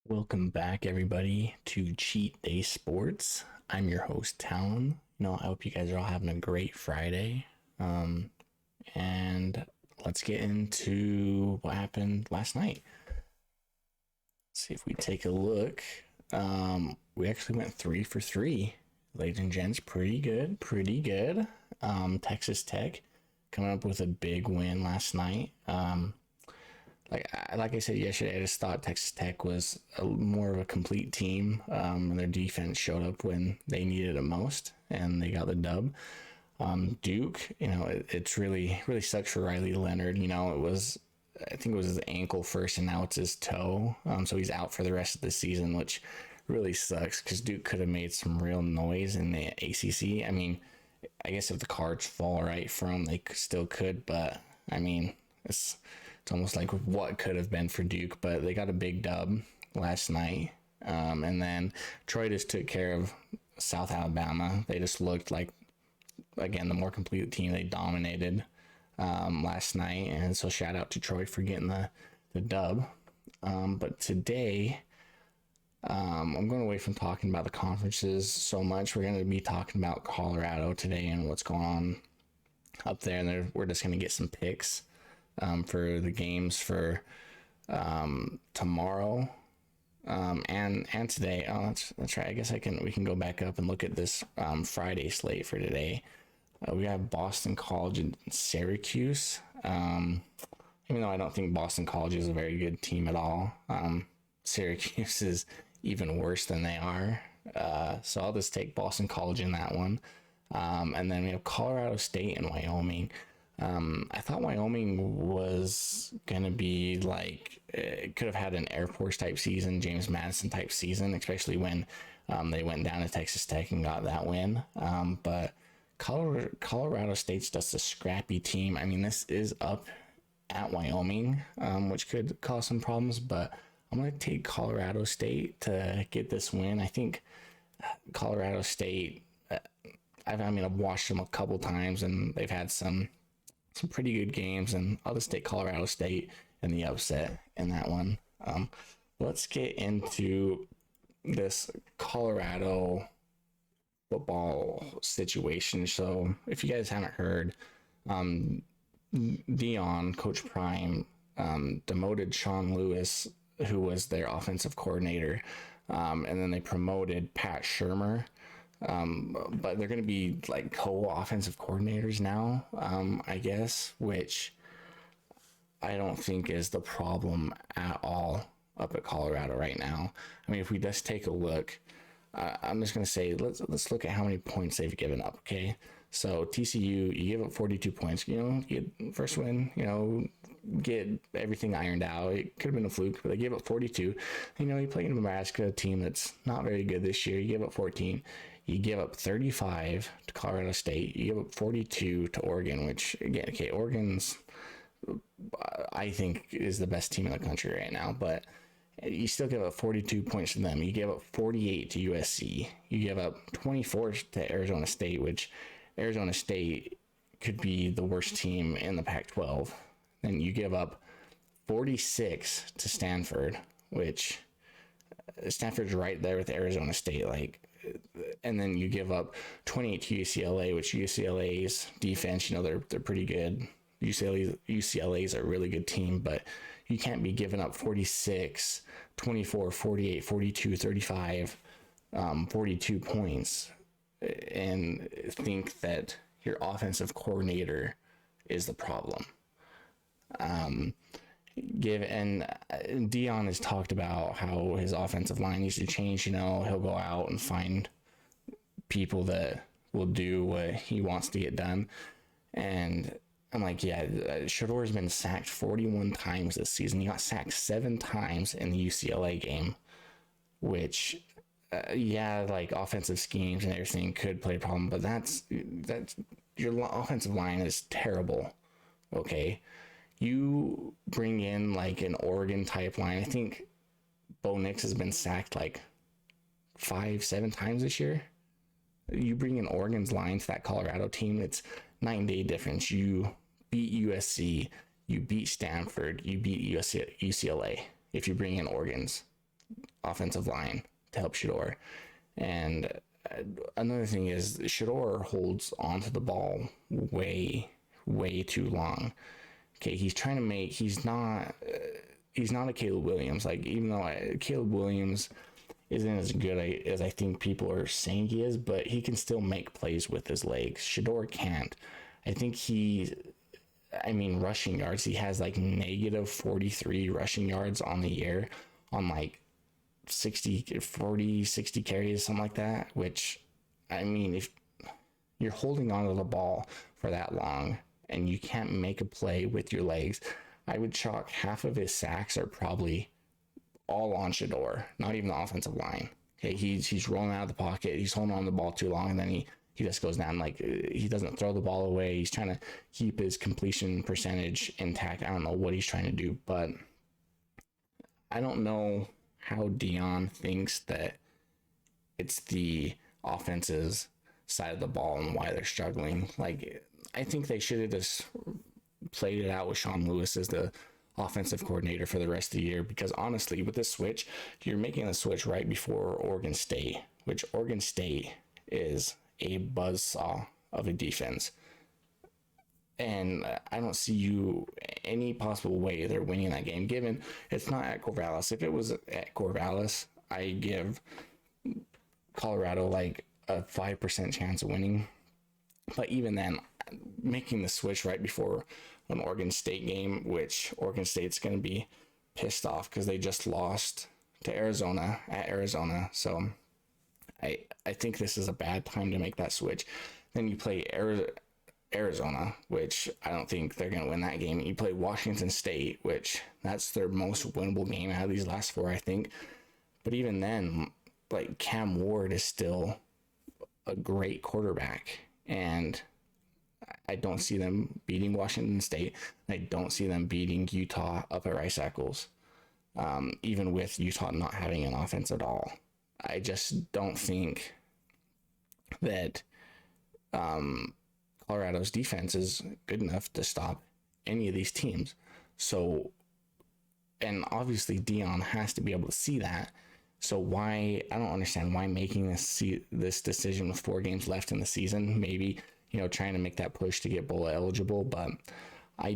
Welcome back, everybody, to Cheat Day Sports. I'm your host, Tallon. I hope you guys are all having a great Friday. And let's get into what happened last night. See if we take a look. We actually went 3 for 3, ladies and gents. Pretty good, pretty good. Texas Tech coming up with a big win last night. Like I said yesterday, I just thought Texas Tech was more of a complete team, and their defense showed up when they needed it most, and they got the dub. Duke, it's really sucks for Riley Leonard. I think it was his ankle first, and now it's his toe. So he's out for the rest of the season, which really sucks because Duke could have made some real noise in the ACC. I mean, I guess if the cards fall right for them, they still could, but I mean, it's almost like what could have been for Duke, but they got a big dub last night. And then Troy just took care of South Alabama. They just looked like, again, the more complete team. They dominated last night. And so shout out to Troy for getting the dub. But today, I'm going away from talking about the conferences so much. We're going to be talking about Colorado today and what's going on up there. And we're just going to get some picks for the games for tomorrow and today. Oh, that's right. I guess we can go back up and look at this Friday slate for today. We have Boston College and Syracuse. Even though I don't think Boston College is a very good team at all, Syracuse is even worse than they are. So I'll just take Boston College in that one. And then we have Colorado State and Wyoming. I thought Wyoming was gonna be like it could have had an Air Force type season, James Madison type season, especially when they went down to Texas Tech and got that win. But Colorado State's just a scrappy team. I mean, this is up at Wyoming, which could cause some problems, but I'm gonna take Colorado State to get this win. I think Colorado State. I've watched them a couple times, and they've had some pretty good games, and I'll just take Colorado State in the upset in that one. Let's get into this Colorado football situation. So if you guys haven't heard, Coach Prime, demoted Sean Lewis, who was their offensive coordinator, and then they promoted Pat Shurmur. But they're going to be like co-offensive coordinators now, I guess, which I don't think is the problem at all up at Colorado right now. I mean, if we just take a look, I'm just going to say, let's look at how many points they've given up. Okay. So TCU, you give up 42 points, get first win, get everything ironed out. It could have been a fluke, but they gave up 42. You play Nebraska, a team that's not very good this year. You give up 14. You give up 35 to Colorado State. You give up 42 to Oregon, which, again, okay, Oregon's, I think, is the best team in the country right now, but you still give up 42 points to them. You give up 48 to USC. You give up 24 to Arizona State, which Arizona State could be the worst team in the Pac-12. Then you give up 46 to Stanford, which Stanford's right there with Arizona State, and then you give up 28 to UCLA, which UCLA's defense, they're pretty good. UCLA is a really good team, but you can't be giving up 46, 24, 48, 42, 35, 42 points and think that your offensive coordinator is the problem. Dion has talked about how his offensive line needs to change. He'll go out and find people that will do what he wants to get done. And I'm like, yeah, Shador's been sacked 41 times this season. He got sacked 7 times in the UCLA game, which, offensive schemes and everything could play a problem, but that's your offensive line is terrible. Okay. You bring in an Oregon type line. I think Bo Nix has been sacked 5-7 times this year. You bring in Oregon's line to that Colorado team, it's night and day difference. You beat USC, you beat Stanford, you beat UCLA if you bring in Oregon's offensive line to help Shador. And another thing is Shador holds onto the ball way too long. Okay, he's not a Caleb Williams. Like, even though Caleb Williams isn't as good as I think people are saying he is, but he can still make plays with his legs. Shador can't. I think rushing yards, he has like negative 43 rushing yards on the year on like 60 carries, something like that, which, if you're holding onto the ball for that long and you can't make a play with your legs, I would chalk half of his sacks are probably all on Shador, not even the offensive line. Okay, he's rolling out of the pocket, he's holding on to the ball too long, and then he just goes down. Like, he doesn't throw the ball away. He's trying to keep his completion percentage intact. I don't know what he's trying to do, but I don't know how Dion thinks that it's the offense's side of the ball and why they're struggling. Like, I think they should have just played it out with Sean Lewis as the offensive coordinator for the rest of the year, because honestly, with this switch, you're making a switch right before Oregon State, which Oregon State is a buzzsaw of a defense. And I don't see any possible way they're winning that game, given it's not at Corvallis. If it was at Corvallis, I give Colorado like a 5% chance of winning. But even then, making the switch right before an Oregon State game, which Oregon State's going to be pissed off because they just lost to Arizona at Arizona. So I think this is a bad time to make that switch. Then you play Arizona, which I don't think they're going to win that game. You play Washington State, which that's their most winnable game out of these last four, I think. But even then, like, Cam Ward is still a great quarterback, and I don't see them beating Washington State. I don't see them beating Utah up at Rice Eccles, even with Utah not having an offense at all. I just don't think that Colorado's defense is good enough to stop any of these teams. So, and obviously Dion has to be able to see that. So I don't understand why making this decision with 4 games left in the season. Maybe, trying to make that push to get bowl eligible, but I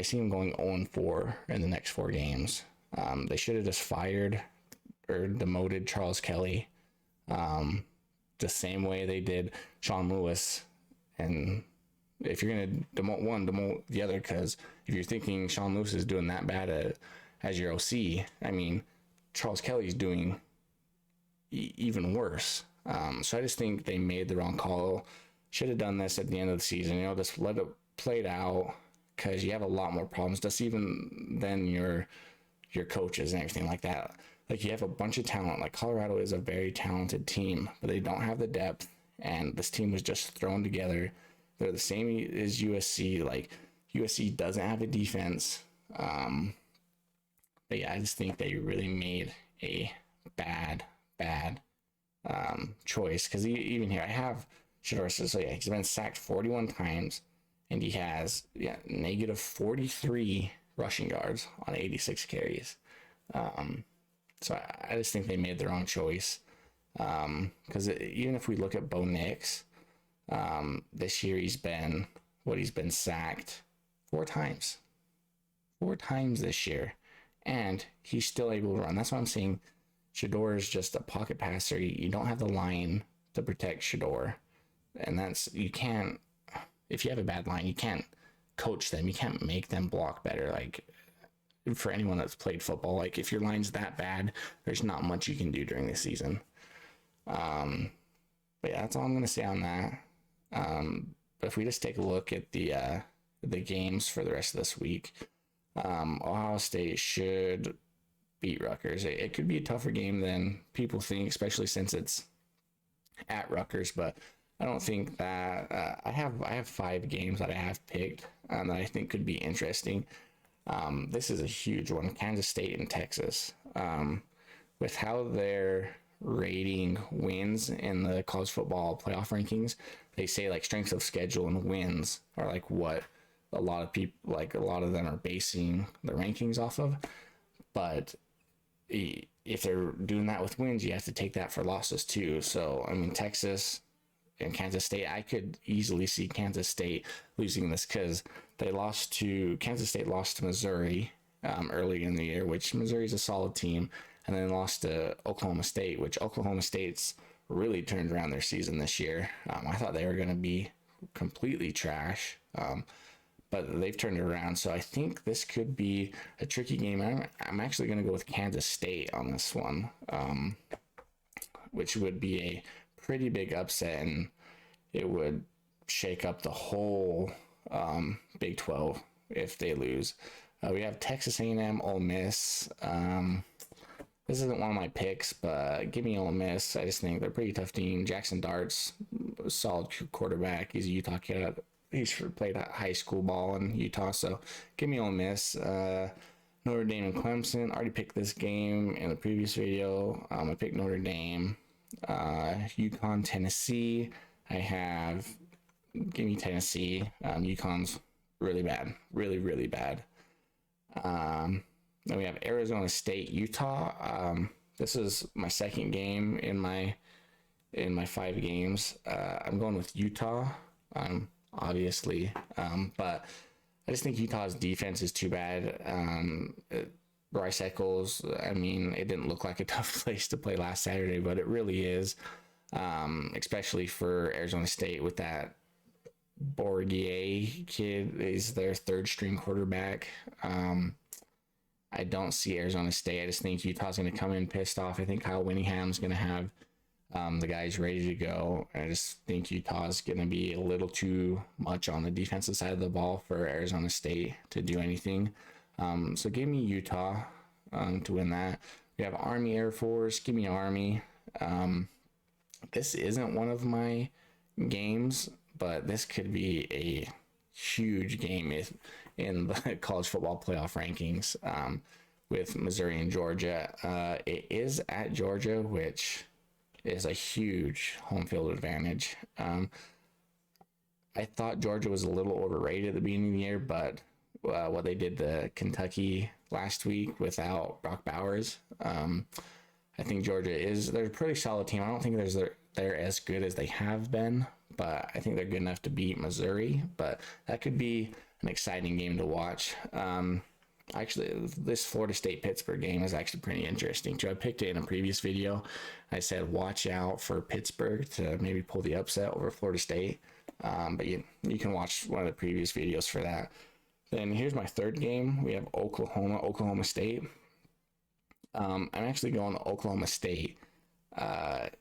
see him going 0-4 in the next 4 games. They should have just fired or demoted Charles Kelly, the same way they did Sean Lewis. And if you're going to demote one, demote the other, because if you're thinking Sean Lewis is doing that bad as your OC, Charles Kelly's doing even worse. So I just think they made the wrong call. Should have done this at the end of the season, just let it play it out, because you have a lot more problems, just even than your coaches and everything like that. Like, you have a bunch of talent. Like, Colorado is a very talented team, but they don't have the depth, and this team was just thrown together. They're the same as USC. Like, USC doesn't have a defense. But yeah, I just think they really made a bad choice, because even here I have Shador. So yeah, he's been sacked 41 times, and he has negative 43 rushing yards on 86 carries. So I just think they made the wrong choice, because even if we look at Bo Nix, this year he's been sacked 4 times this year, and he's still able to run. That's why I'm saying Shador is just a pocket passer. You don't have the line to protect Shador, and you can't, if you have a bad line, you can't coach them. You can't make them block better. Like, for anyone that's played football, like, if your line's that bad, there's not much you can do during the season. But yeah, that's all I'm going to say on that. But if we just take a look at the games for the rest of this week, Ohio State should beat Rutgers. It could be a tougher game than people think, especially since it's at Rutgers, but I don't think that I have 5 games that I have picked that I think could be interesting. This is a huge one, Kansas State and Texas. With how they're rating wins in the college football playoff rankings, they say like strength of schedule and wins are like what a lot of them are basing their rankings off of. But if they're doing that with wins, you have to take that for losses too. So, I mean, Texas and Kansas State, I could easily see Kansas State losing this because Kansas State lost to Missouri early in the year, which Missouri's a solid team, and then lost to Oklahoma State, which Oklahoma State's really turned around their season this year. I thought they were going to be completely trash, but they've turned it around. So I think this could be a tricky game. I'm actually going to go with Kansas State on this one, which would be a pretty big upset, and it would shake up the whole Big 12 if they lose. We have Texas A&M, Ole Miss. This isn't one of my picks, but give me Ole Miss. I just think they're a pretty tough team. Jackson Dart's a solid quarterback. He's a Utah kid. He's played high school ball in Utah, so give me Ole Miss. Notre Dame and Clemson. Already picked this game in the previous video. I picked Notre Dame. UConn, Tennessee. Give me Tennessee. UConn's really bad. Really, really bad. Then we have Arizona State, Utah. This is my second game in my 5 games. I'm going with Utah, obviously, but I just think Utah's defense is too bad. Bryce Eccles, I mean, it didn't look like a tough place to play last Saturday, but it really is, especially for Arizona State with that Borgier kid. Is their third string quarterback. I don't see Arizona State. I just think Utah's going to come in pissed off. I think Kyle Whittingham's going to have the guys ready to go. I just think Utah's going to be a little too much on the defensive side of the ball for Arizona State to do anything. So give me Utah to win that. We have Army, Air Force. Give me Army. This isn't one of my games, but this could be a huge game in the college football playoff rankings with Missouri and Georgia. It is at Georgia, which is a huge home field advantage. I thought Georgia was a little overrated at the beginning of the year, but what they did to Kentucky last week without Brock Bowers, I think they're a pretty solid team. I don't think they're as good as they have been, but I think they're good enough to beat Missouri. But that could be an exciting game to watch. Actually, this Florida State Pittsburgh game is actually pretty interesting too. I picked it in a previous video. I said watch out for Pittsburgh to maybe pull the upset over Florida State. But you can watch one of the previous videos for that. Then here's my third game. We have Oklahoma State. I'm actually going to Oklahoma State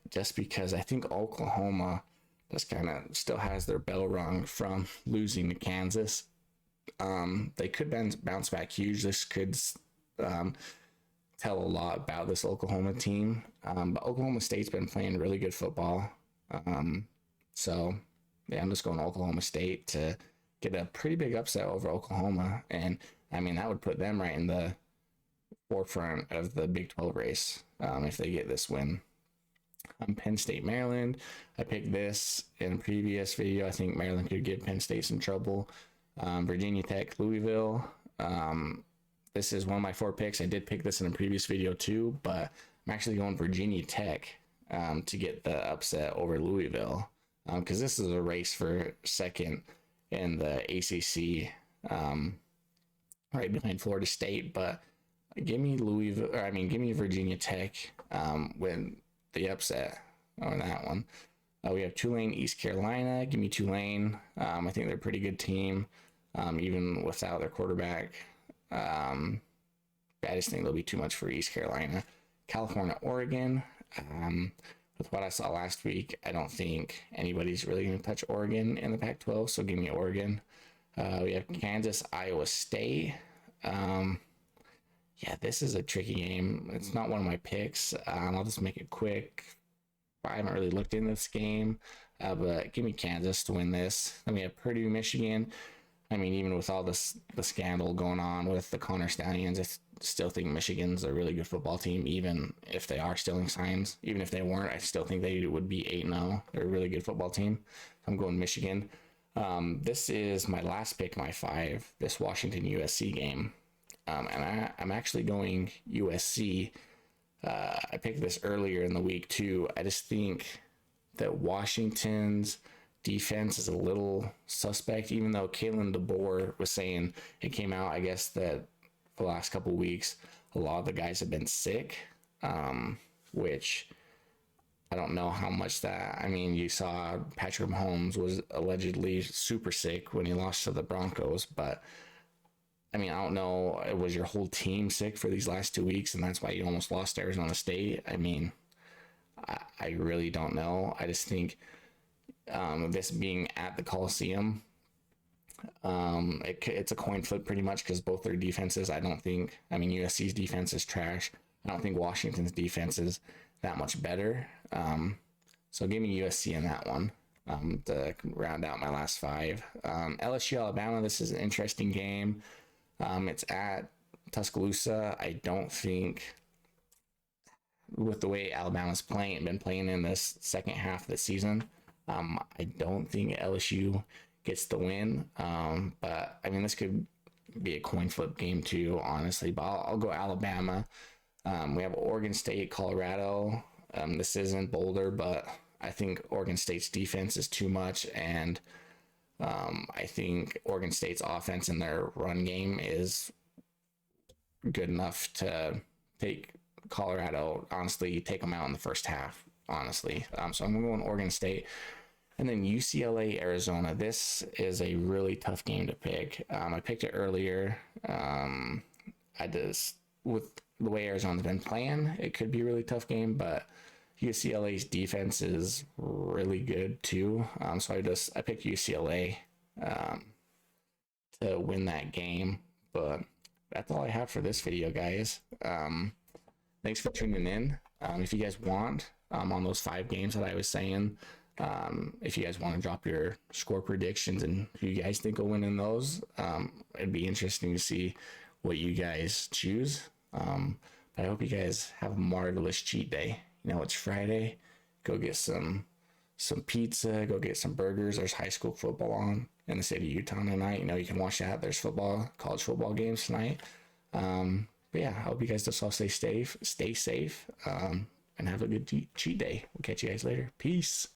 just because I think Oklahoma just kind of still has their bell rung from losing to Kansas. They could bounce back huge. This could tell a lot about this Oklahoma team. But Oklahoma State's been playing really good football. So yeah, I'm just going to Oklahoma State to get a pretty big upset over Oklahoma. And I mean, that would put them right in the forefront of the Big 12 race if they get this win. Penn State, Maryland. I picked this in a previous video. I think Maryland could give Penn State some trouble. Virginia Tech, Louisville. This is one of my 4 picks. I did pick this in a previous video too, but I'm actually going Virginia Tech to get the upset over Louisville because this is a race for second in the ACC, right behind Florida State. But give me Virginia Tech win the upset on that one. We have Tulane, East Carolina. Give me Tulane. I think they're a pretty good team, even without their quarterback. I just think they'll be too much for East Carolina. California, Oregon. With what I saw last week, I don't think anybody's really going to touch Oregon in the Pac-12, so give me Oregon. We have Kansas, Iowa State. Yeah, this is a tricky game. It's not one of my picks. I'll just make it quick. I haven't really looked into this game, but give me Kansas to win this. Then we have Purdue, Michigan. I mean, even with all the scandal going on with the Connor Stallions, I still think Michigan's a really good football team, even if they are stealing signs. Even if they weren't, I still think they would be 8-0. They're a really good football team. I'm going Michigan. This is my last pick, my 5, this Washington USC game. And I'm actually going USC I picked this earlier in the week too. I just think that Washington's defense is a little suspect, even though Kalen DeBoer was saying it came out, I guess, that the last couple of weeks, a lot of the guys have been sick, which I don't know how much that. I mean, you saw Patrick Mahomes was allegedly super sick when he lost to the Broncos, but I mean, I don't know. Was your whole team sick for these last 2 weeks, and that's why you almost lost to Arizona State? I mean, I really don't know. I just think this being at the Coliseum, it's a coin flip pretty much because both their defenses, I don't think, I mean, USC's defense is trash. I don't think Washington's defense is that much better. So give me USC in that one to round out my last five. LSU, Alabama, this is an interesting game. It's at Tuscaloosa. I don't think, with the way Alabama's been playing in this second half of the season, I don't think LSU gets the win. But I mean, this could be a coin flip game too, honestly. But I'll go Alabama. We have Oregon State, Colorado. This isn't Boulder, but I think Oregon State's defense is too much, and I think Oregon State's offense and their run game is good enough to take Colorado, honestly, take them out in the first half, honestly. So I'm going Oregon State. And then UCLA, Arizona. This is a really tough game to pick. I picked it earlier. I just, with the way Arizona's been playing, it could be a really tough game, but UCLA's defense is really good too. So I picked UCLA to win that game. But that's all I have for this video, guys. Thanks for tuning in. If you guys want, on those 5 games that I was saying, if you guys want to drop your score predictions and who you guys think will win in those, it'd be interesting to see what you guys choose. But I hope you guys have a marvelous cheat day. You know, it's Friday. Go get some pizza. Go get some burgers. There's high school football on in the state of Utah tonight. You know, you can watch that. There's college football games tonight. But yeah, I hope you guys just all stay safe, and have a good cheat day. We'll catch you guys later. Peace.